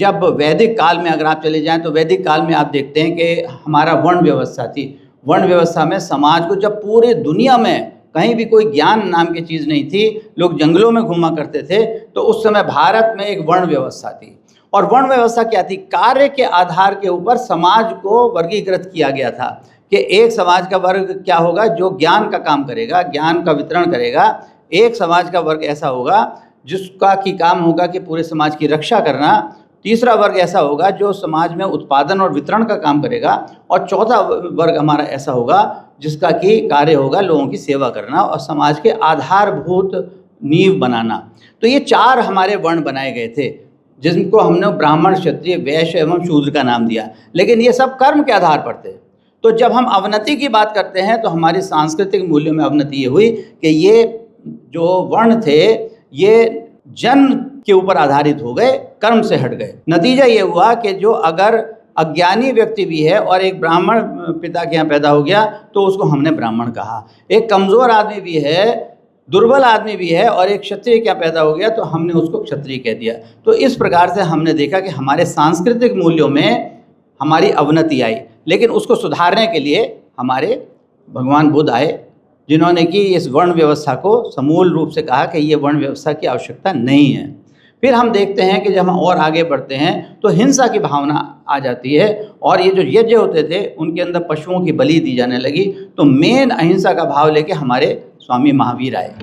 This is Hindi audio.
जब वैदिक काल में अगर आप चले जाएं तो वैदिक काल में आप देखते हैं कि हमारा वर्ण व्यवस्था थी। वर्ण व्यवस्था में समाज को, जब पूरे दुनिया में कहीं भी कोई ज्ञान नाम की चीज़ नहीं थी, लोग जंगलों में घूमा करते थे, तो उस समय भारत में एक वर्ण व्यवस्था थी। और वर्ण व्यवस्था क्या थी? कार्य के आधार के ऊपर समाज को वर्गीकृत किया गया था कि एक समाज का वर्ग क्या होगा जो ज्ञान का काम करेगा, ज्ञान का वितरण करेगा। एक समाज का वर्ग ऐसा होगा जिसका की काम होगा कि पूरे समाज की रक्षा करना। तीसरा वर्ग ऐसा होगा जो समाज में उत्पादन और वितरण का काम करेगा। और चौथा वर्ग हमारा ऐसा होगा जिसका कि कार्य होगा लोगों की सेवा करना और समाज के आधारभूत नींव बनाना। तो ये 4 हमारे वर्ण बनाए गए थे जिनको हमने ब्राह्मण, क्षत्रिय, वैश्य एवं शूद्र का नाम दिया। लेकिन ये सब कर्म के आधार पर थे। तो जब हम अवनति की बात करते हैं तो हमारी सांस्कृतिक मूल्यों में अवनति ये हुई कि ये जो वर्ण थे ये जन्म के ऊपर आधारित हो गए, कर्म से हट गए। नतीजा ये हुआ कि जो अगर अज्ञानी व्यक्ति भी है और एक ब्राह्मण पिता के यहाँ पैदा हो गया तो उसको हमने ब्राह्मण कहा। एक कमज़ोर आदमी भी है, दुर्बल आदमी भी है और एक क्षत्रिय क्या पैदा हो गया तो हमने उसको क्षत्रिय कह दिया। तो इस प्रकार से हमने देखा कि हमारे सांस्कृतिक मूल्यों में हमारी अवनति आई। लेकिन उसको सुधारने के लिए हमारे भगवान बुद्ध आए जिन्होंने कि इस वर्ण व्यवस्था को समूल रूप से कहा कि ये वर्ण व्यवस्था की आवश्यकता नहीं है। फिर हम देखते हैं कि जब हम और आगे बढ़ते हैं तो हिंसा की भावना आ जाती है और ये जो यज्ञ होते थे उनके अंदर पशुओं की बलि दी जाने लगी। तो मेन अहिंसा का भाव लेके हमारे स्वामी महावीर आए।